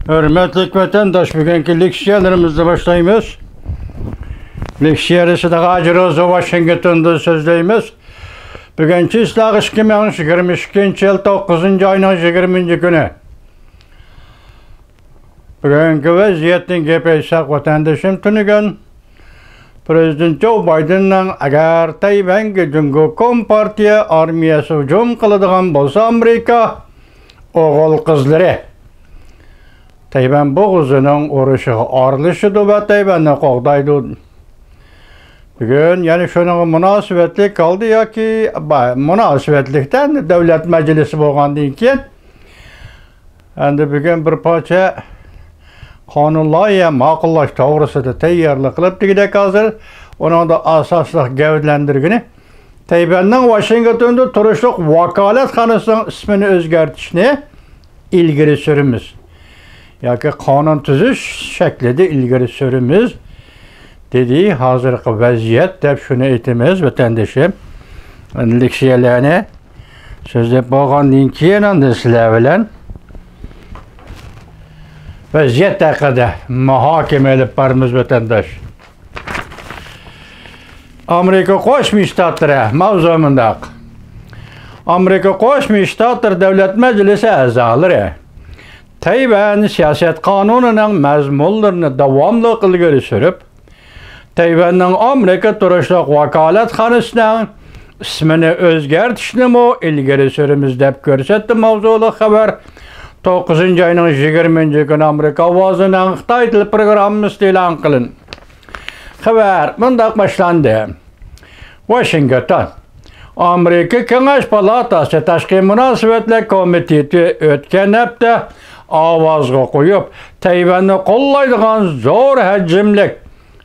Hürmetli vatandaş, bugünkü leksiyalarımızda başlayımız. Leksiyarısı da Hacırozu Washington'da sözleyimiz. Bugünkü ıslahı 2022 yıl 9. ayının 20. günü. Bugünkü vaziyetin gepeysak vatandaşım tünügen. Prezident Joe Biden'dan agar Tayvan'ga Jungo Kompartiya armiyasi hücum qiladigan bolsa Amerika o'g'il qizlari Tayvan bo'g'izining urushiga orilishidi va Tayvanni qo'g'daydi. Bugun yana shunaqa munosabatlik qoldi yoki munosabatlikdan davlat majlisi bo'lgandan keyin endi bugun bir parcha qonun loyiha ma'qullash to'g'risida tayyorlik qilib degidek hozir uning da asosli gavdlandirgani Tayvanning Washingtonda turishliq vakolatxonasining ismini o'zgartirishni ilgari suramiz. Yoki qonun tuzish shaklida ilgari suramiz dedi hozirgi vaziyat deb shuni aytamiz vatandoshim. Leksiyalarni so'zlab bo'lgandan keyin endi sizlar bilan vaziyat haqida muhokama olib boramiz vatandosh. Amerika Qo'shma Shtatlari mavzu mundaq. Amerika Qo'shma Shtatlar Davlat Majlisi a'zolari Tayvan siyosat qonunining mazmunlarini davomli ilgari surib, Tayvanning Amerika turishliq vakolatxonasining ismini o'zgartirishni ilgari suramiz deb ko'rsatdi mavzuli xabar. 9. ayning 20. kuni Amerika ovozining Xitoy til programmasi e'lon qilindi. Xabar bundoq boshlandi. Washington. Amerika Kengash palatasi Tashqi munosabatlar komiteti o'tgan hafta ovozga qo'yib, Tayvanni qo'llaydigan zo'r hajmlik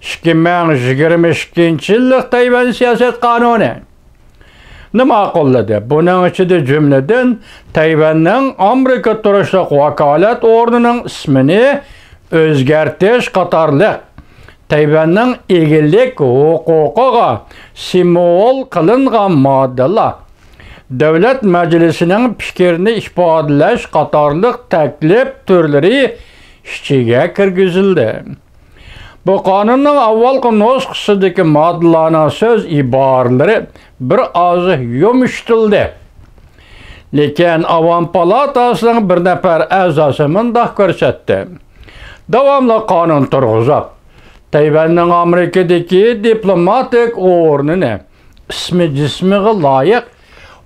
2022-yillik Tayvan siyosat qonuni nima qo'lladi? Buning ichida jumladan Tayvanning Amerika turishliq vakolat o'rnining ismini o'zgartirish qatorliq Tayvanning egilik huquqiga simvol qilingan moddalar Davlat Majlisining fikrini ifodalash qatorliq taklif turlari ichiga kirgizildi. Bu qonunning avvalgi nusxasidagi moddalarning so'z iboralari bir oz yumshatildi. Lekin Avam palatasining bir nafar a'zosi bundoq ko'rsatdi. Davomli qonun turg'izib, Tayvanning Amerikadagi diplomatik o'rnini ismi jismiga loyiq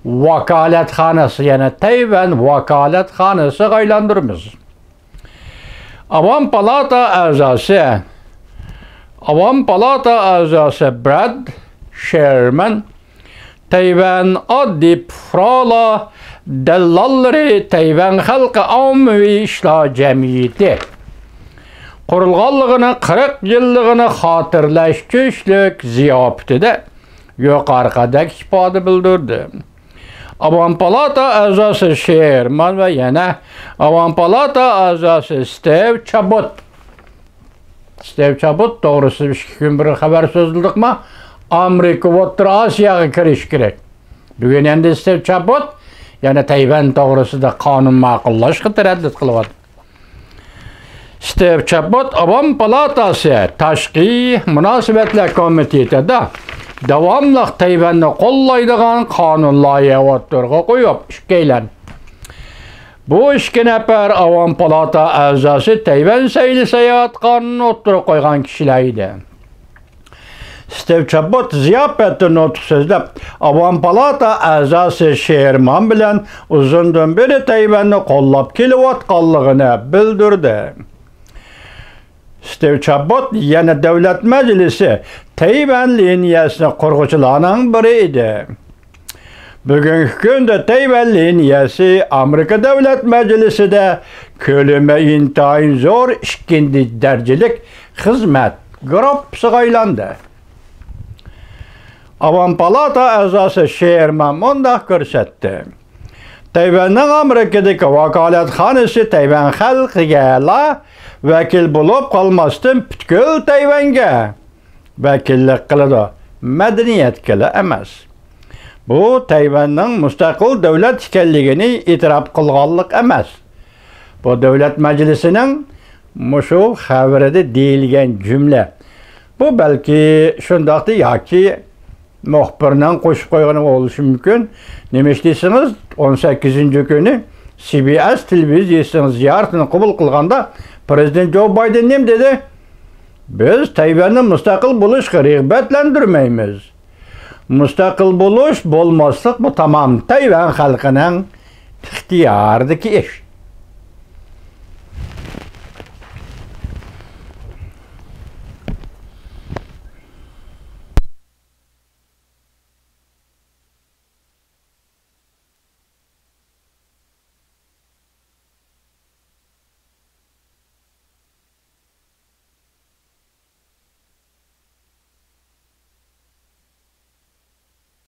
vakolatxonasi, yana Tayvan vakolatxonasiga aylantiramiz. Avam palata a'zosi Brad Sherman Tayvan oddiy fuqarolar dallallari Tayvan xalqi ommaviy ishlar jamiyati qurilganligini 40 yilligini xotirlash uchun ziyofatida yuqoridagi ifoda bildirdi. Avam palata a'zosi Sherman va yana Avam palata a'zosi Steve Chabot to'g'risida 2 kun bir xabar so'zildikmi? Amerika va O'rta Osiyoga kirish kerak. Bugun endi Steve Chabot yana Tayvan to'g'risida qonun ma'qullashga taraddud qilyapti. Steve Chabot Avam palatasi Tashqi munosabatlar komitetida davomli Tayvanni qo'llaydigan qonun loyiha o'tirg'a qo'yib ishlaydi. Bu 2 nafar Avam palata a'zosi Tayvan sayli sayohat qonunini o'tirg'a qo'ygan kishilar edi. Steve Chabot ziyofatda nutq so'zlab, Avam palata a'zosi Sherman bilan uzundan beri Tayvanni qo'llab kelayotganligini bildirdi. Steve Chabot yana Davlat Majlisi Tayvan liniyasini qurg'uvchilarning biri edi. Bugungi kunda Tayvan liniyasi Amerika Davlat Majlisida ko'lami intayin zo'r 2. darajalik xizmat guruhiga aylandi. Avam palata a'zosi Sherman bundoq ko'rsatdi. Tayvanning Amerikadagi vakolatxonasi Tayvan xalqiga vakil bo'lib qolmasdan butkul Tayvanga vakillik qiladi, madaniyatga emas. Bu Tayvanning mustaqil davlat ekanligini e'tirof qilganlik emas. Bu Devlet Meclisi'nin muşu xəbərində deyilən cümlə. Bu belki şundaqdı yoki muxbirning qo'shib qo'ygani bo'lishi mumkin. Nima deysiniz? 18-kuni CBS televiziyasining ziyoratini qabul qilganda Prezident Joe Biden nima dedi? Biz Tayvanni mustaqil bo'lishga rag'batlantirmaymiz. Mustaqil bo'lish, bo'lmaslik bu tamom Tayvan xalqining ixtiyoridagi ish.